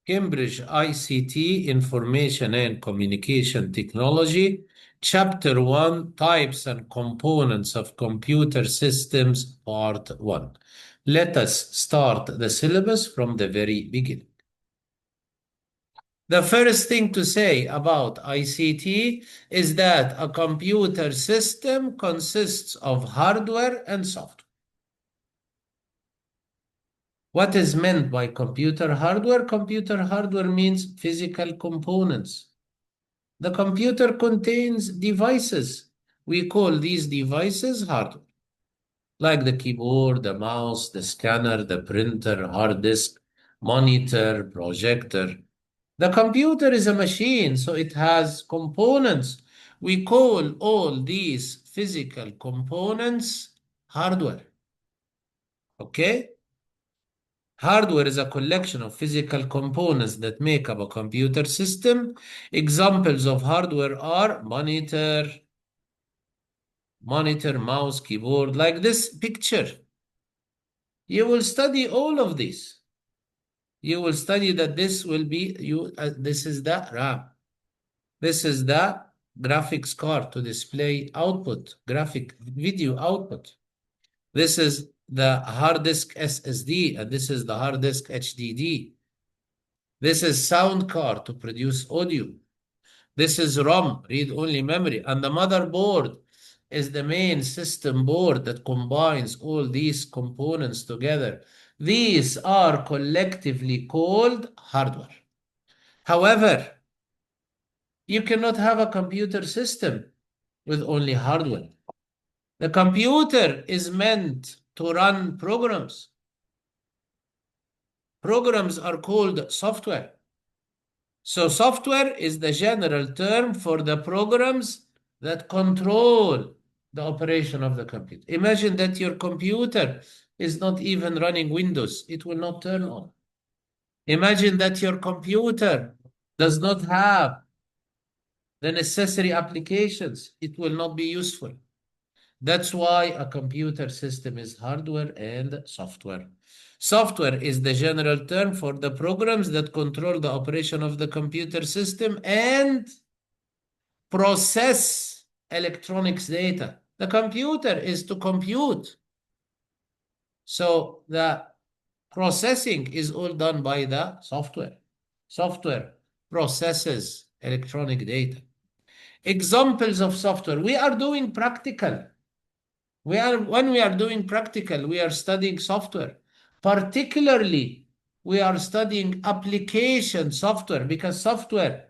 Cambridge ICT, Information and Communication Technology, Chapter 1, Types and Components of Computer Systems, Part 1. Let us start the syllabus from the very beginning. The first thing to say about ICT is that a computer system consists of hardware and software. What is meant by computer hardware? Computer hardware means physical components. The computer contains devices. We call these devices hardware, like the keyboard, the mouse, the scanner, the printer, hard disk, monitor, projector. The computer is a machine, so it has components. We call all these physical components hardware. Okay? Hardware is a collection of physical components that make up a computer system. Examples of hardware are monitor, mouse, keyboard, like this picture. You will study all of these. You will study that this will be, this is the RAM. This is the graphics card to display output, graphic video output. This is the hard disk SSD, and this is the hard disk HDD. This is sound card to produce audio. This is ROM, read-only memory, and the motherboard is the main system board that combines all these components together. These are collectively called hardware. However, you cannot have a computer system with only hardware. The computer is meant to run programs. Programs are called software. So software is the general term for the programs that control the operation of the computer. Imagine that your computer is not even running Windows. It will not turn on. Imagine that your computer does not have the necessary applications. It will not be useful. That's why a computer system is hardware and software. Software is the general term for the programs that control the operation of the computer system and process electronics data. The computer is to compute. So the processing is all done by the software. Software processes electronic data. Examples of software. We are doing practical. When we are doing practical, we are studying software. Particularly, we are studying application software because software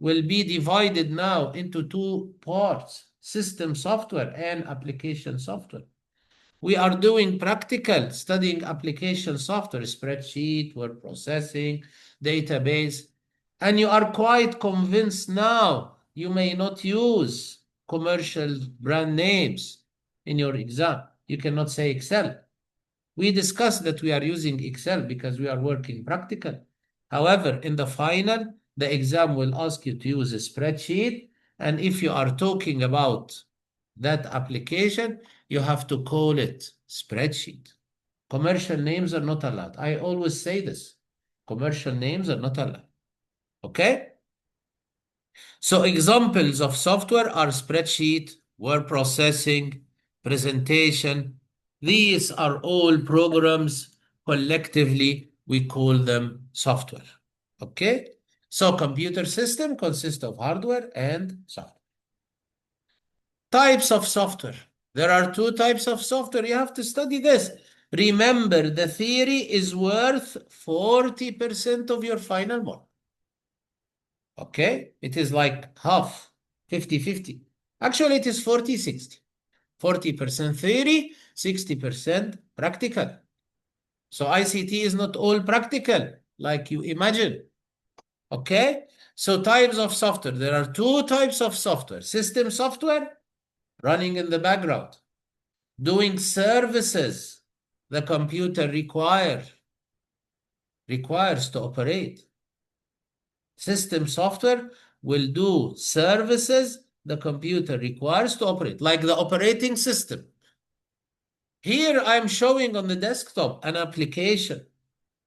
will be divided now into two parts, system software and application software. We are doing practical, studying application software, spreadsheet, word processing, database, and you are quite convinced now you may not use commercial brand names in your exam. You cannot say Excel. We discussed that we are using Excel because we are working practical. However, in the final, the exam will ask you to use a spreadsheet. And if you are talking about that application, you have to call it spreadsheet. Commercial names are not allowed. I always say this. Commercial names are not allowed. Okay? So examples of software are spreadsheet, word processing, presentation. These are all programs. Collectively, we call them software. Okay? So computer system consists of hardware and software. Types of software. There are two types of software. You have to study this. Remember, the theory is worth 40% of your final mark. Okay? It is like half, 50-50. Actually, it is 40-60. 40% theory, 60% practical. So ICT is not all practical, like you imagine. Okay? So types of software. There are two types of software. System software, running in the background, doing services the computer requires to operate. System software will do services the computer requires to operate, like the operating system. Here I'm showing on the desktop an application,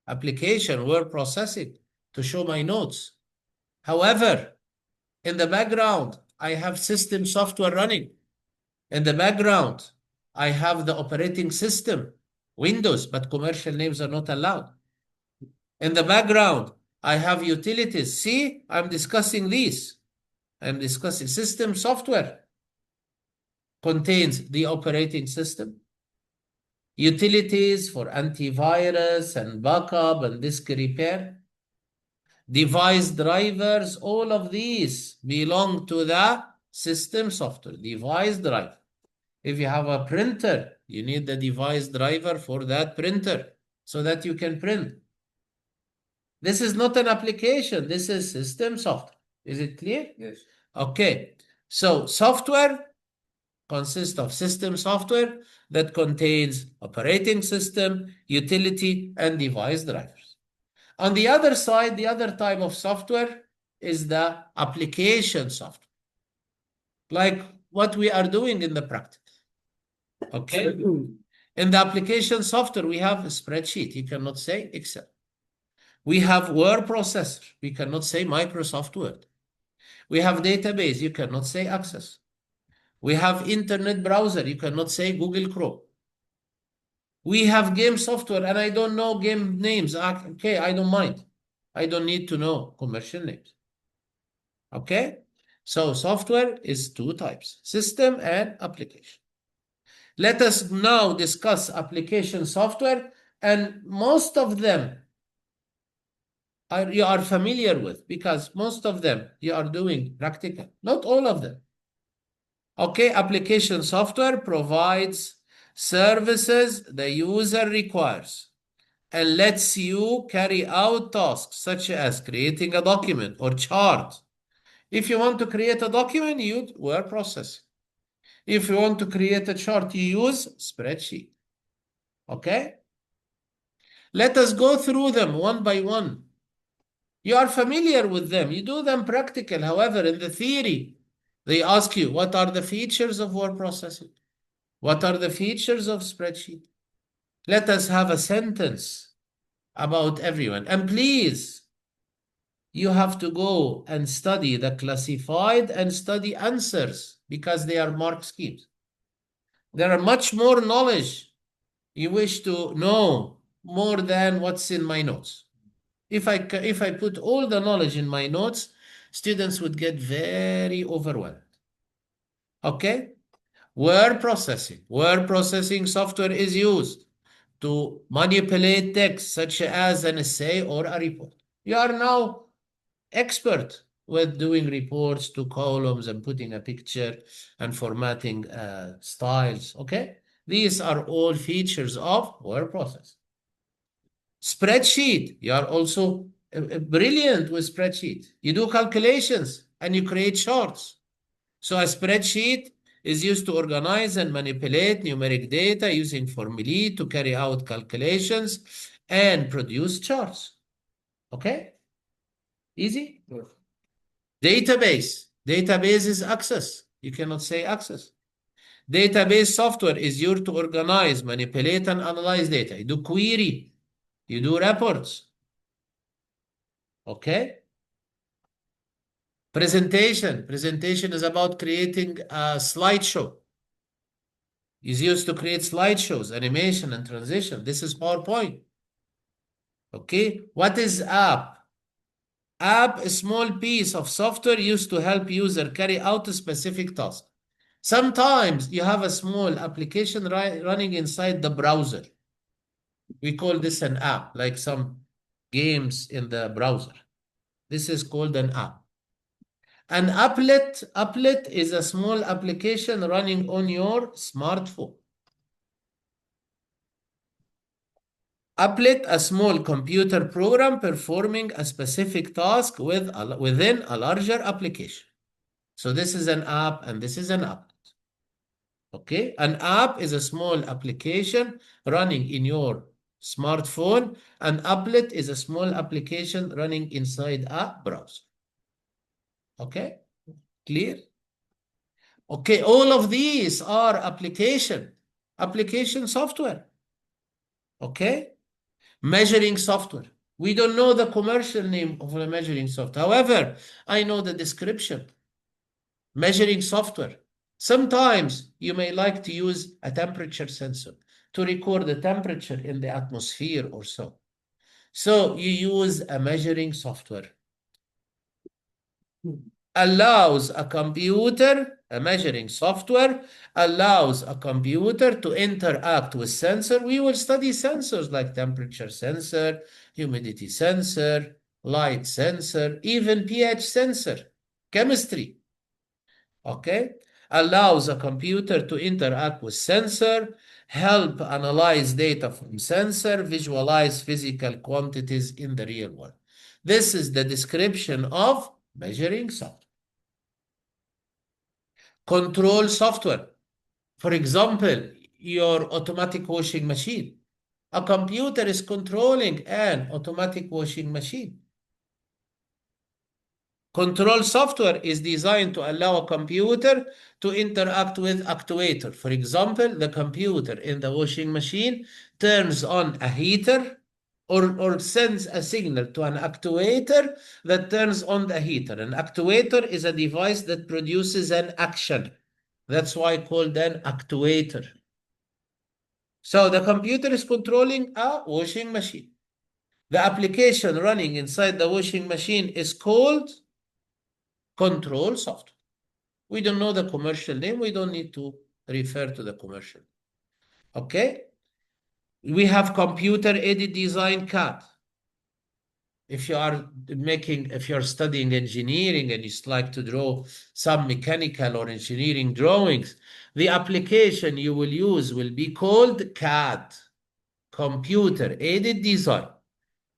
word processing, to show my notes. However, in the background, I have system software running. In the background, I have the operating system, Windows, but commercial names are not allowed. In the background, I have utilities. See, I'm discussing these. I'm discussing system software contains the operating system, utilities for antivirus and backup and disk repair, device drivers, all of these belong to the system software, device driver. If you have a printer, you need the device driver for that printer so that you can print. This is not an application, this is system software. Is it clear? Yes. Okay, so software consists of system software that contains operating system, utility, and device drivers. On the other side, the other type of software is the application software, like what we are doing in the practice. Okay? In the application software, we have a spreadsheet. You cannot say Excel. We have word processor. We cannot say Microsoft Word. We have database. You cannot say Access. We have internet browser. You cannot say Google Chrome. We have game software, and I don't know game names. Okay, I don't mind. I don't need to know commercial names. Okay? So software is two types, system and application. Let us now discuss application software, and most of them you are familiar with because most of them you are doing practical, not all of them. Okay, application software provides services the user requires and lets you carry out tasks such as creating a document or chart. If you want to create a document, you use word processing. If you want to create a chart, you use spreadsheet. Okay? Let us go through them one by one. You are familiar with them. You do them practical. However, in the theory, they ask you, what are the features of word processing? What are the features of spreadsheet? Let us have a sentence about everyone. And please, you have to go and study the classified and study answers because they are mark schemes. There are much more knowledge you wish to know more than what's in my notes. If I put all the knowledge in my notes, students would get very overwhelmed. Okay? Word processing. Word processing software is used to manipulate text such as an essay or a report. You are now expert with doing reports to columns and putting a picture and formatting styles. Okay? These are all features of word processing. Spreadsheet, you are also brilliant with spreadsheet. You do calculations and you create charts. So a spreadsheet is used to organize and manipulate numeric data using formulae to carry out calculations and produce charts. Okay? Easy? Yes. Database. Database is access. You cannot say access. Database software is used to organize, manipulate, and analyze data. You do query. You do reports. Okay? Presentation. Presentation is about creating a slideshow. Is used to create slideshows, animation, and transition. This is PowerPoint. Okay? What is app? App, a small piece of software used to help user carry out a specific task. Sometimes you have a small application running inside the browser. We call this an app, like some games in the browser. This is called an app. An applet is a small application running on your smartphone. Applet, a small computer program performing a specific task within a larger application. So this is an app and this is an applet. Okay, an app is a small application running in your smartphone. An applet is a small application running inside a browser. Okay, clear? Okay, all of these are application software. Okay, measuring software. We don't know the commercial name of the measuring software. However, I know the description. Measuring software. Sometimes you may like to use a temperature sensor to record the temperature in the atmosphere or so. So you use a measuring software. Allows a computer, a measuring software, allows a computer to interact with sensor. We will study sensors like temperature sensor, humidity sensor, light sensor, even pH sensor, chemistry. Okay? Allows a computer to interact with sensor, help analyze data from sensor, visualize physical quantities in the real world. This is the description of measuring software. Control software. For example, your automatic washing machine. A computer is controlling an automatic washing machine. Control software is designed to allow a computer to interact with actuator. For example, the computer in the washing machine turns on a heater or sends a signal to an actuator that turns on the heater. An actuator is a device that produces an action. That's why called an actuator. So the computer is controlling a washing machine. The application running inside the washing machine is called control software. We don't know the commercial name. We don't need to refer to the commercial. Okay. We have computer aided design CAD. If you're studying engineering and you like to draw some mechanical or engineering drawings, the application you will use will be called CAD, computer aided design.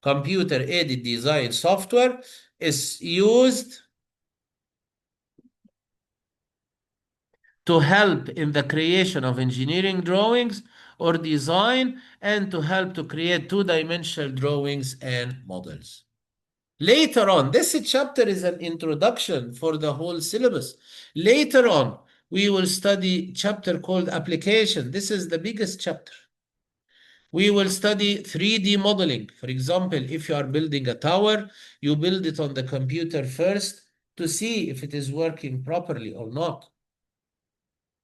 Computer aided design software is used to help in the creation of engineering drawings or design and to help to create two-dimensional drawings and models. Later on, this chapter is an introduction for the whole syllabus. Later on, we will study chapter called application. This is the biggest chapter. We will study 3D modeling. For example, if you are building a tower, you build it on the computer first to see if it is working properly or not.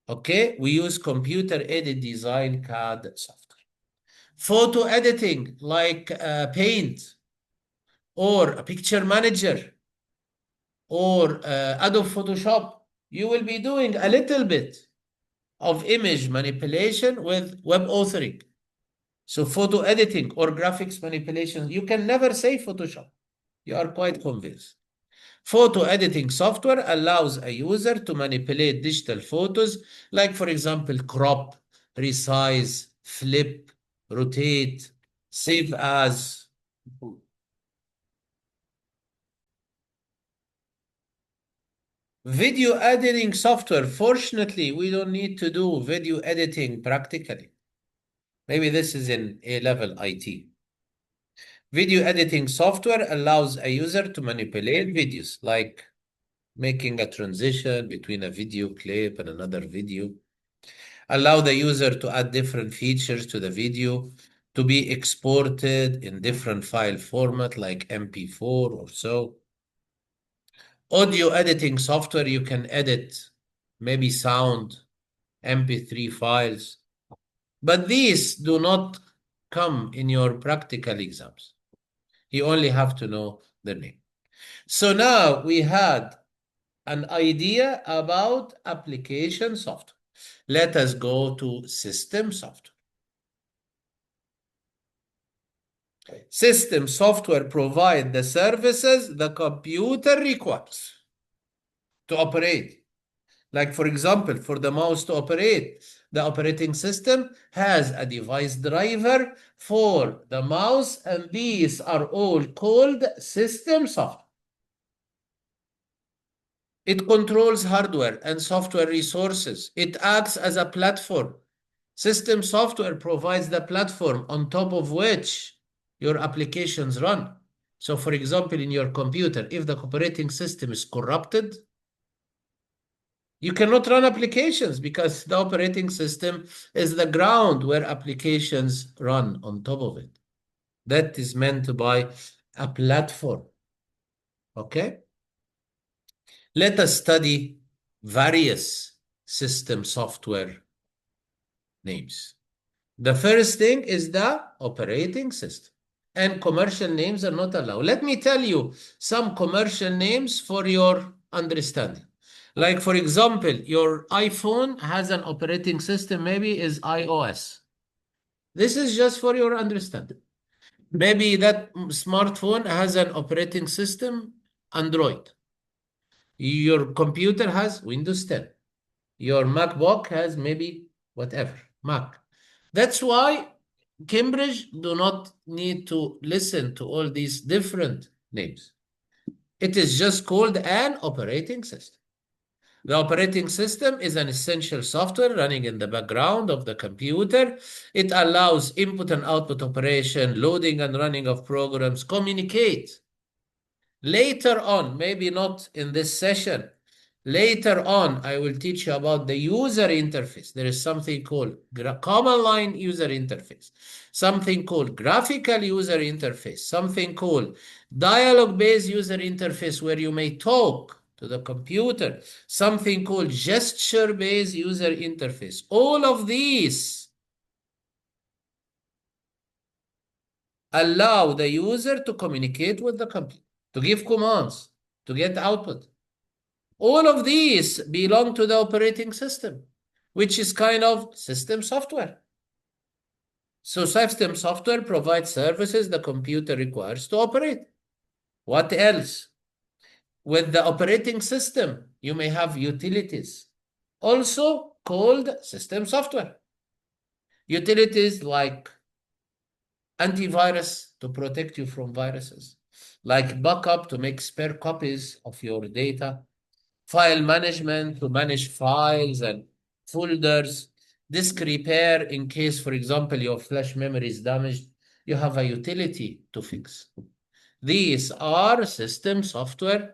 Okay, we use computer-aided design CAD software. Photo editing like Paint or a picture manager or Adobe Photoshop. You will be doing a little bit of image manipulation with web authoring. So photo editing or graphics manipulation, you can never say Photoshop. You are quite convinced. Photo editing software allows a user to manipulate digital photos, like, for example, crop, resize, flip, rotate, save as. Video editing software. Fortunately, we don't need to do video editing practically. Maybe this is in A-level IT. Video editing software allows a user to manipulate videos, like making a transition between a video clip and another video. Allow the user to add different features to the video to be exported in different file format like MP4 or so. Audio editing software, you can edit maybe sound, MP3 files, but these do not come in your practical exams. You only have to know the name. So now we had an idea about application software. Let us go to system software. System software provide the services the computer requires to operate. Like, for example, for the mouse to operate, the operating system has a device driver for the mouse, and these are all called system software. It controls hardware and software resources. It acts as a platform. System software provides the platform on top of which your applications run. So, for example, in your computer, if the operating system is corrupted, you cannot run applications because the operating system is the ground where applications run on top of it. That is meant by a platform. Okay? Let us study various system software names. The first thing is the operating system. And commercial names are not allowed. Let me tell you some commercial names for your understanding. Like, for example, your iPhone has an operating system, maybe is iOS. This is just for your understanding. Maybe that smartphone has an operating system, Android. Your computer has Windows 10. Your MacBook has maybe whatever, Mac. That's why Cambridge do not need to listen to all these different names. It is just called an operating system. The operating system is an essential software running in the background of the computer. It allows input and output operation, loading and running of programs, communicate. Later on, maybe not in this session, later on, I will teach you about the user interface. There is something called command line user interface, something called graphical user interface, something called dialogue-based user interface where you may talk to the computer, something called gesture-based user interface. All of these allow the user to communicate with the computer, to give commands, to get output. All of these belong to the operating system, which is kind of system software. So system software provides services the computer requires to operate. What else? With the operating system, you may have utilities, also called system software. Utilities like antivirus to protect you from viruses, like backup to make spare copies of your data, file management to manage files and folders, disk repair in case, for example, your flash memory is damaged, you have a utility to fix. These are system software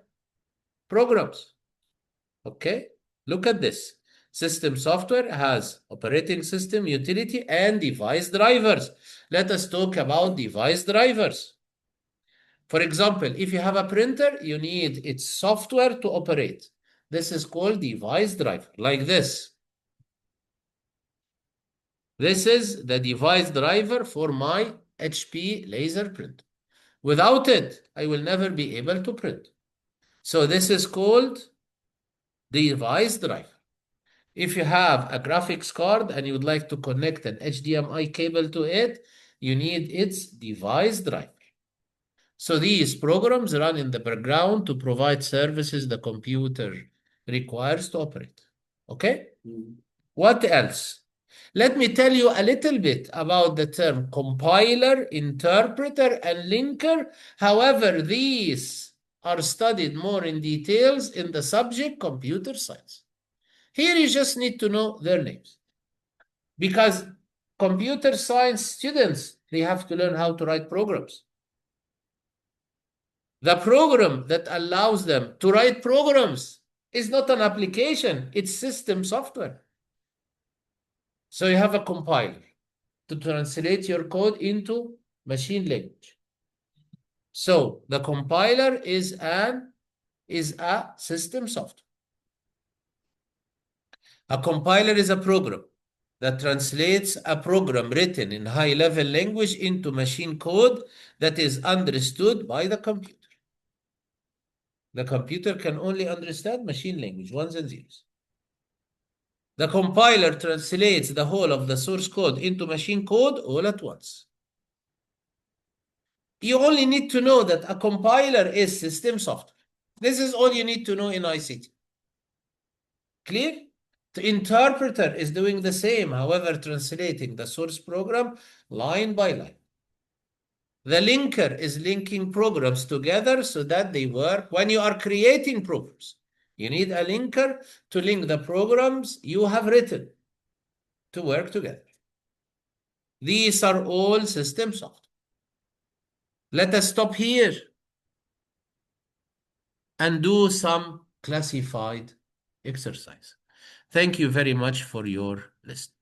programs. Okay, look at this. System software has operating system, utility, and device drivers. Let us talk about device drivers. For example, if you have a printer, you need its software to operate. This is called device driver, like this. This is the device driver for my HP laser print. Without it, I will never be able to print. So this is called device driver. If you have a graphics card and you would like to connect an HDMI cable to it, you need its device driver. So these programs run in the background to provide services the computer requires to operate. Okay? What else? Let me tell you a little bit about the term compiler, interpreter, and linker. However, these are studied more in details in the subject computer science. Here you just need to know their names. Because computer science students, they have to learn how to write programs. The program that allows them to write programs is not an application, it's system software. So you have a compiler to translate your code into machine language. So the compiler is a system software. A compiler is a program that translates a program written in high-level language into machine code that is understood by the computer. The computer can only understand machine language, ones and zeros. The compiler translates the whole of the source code into machine code all at once. You only need to know that a compiler is system software. This is all you need to know in ICT. Clear? The interpreter is doing the same, however, translating the source program line by line. The linker is linking programs together so that they work. When you are creating programs, you need a linker to link the programs you have written to work together. These are all system software. Let us stop here and do some classified exercise. Thank you very much for your listening.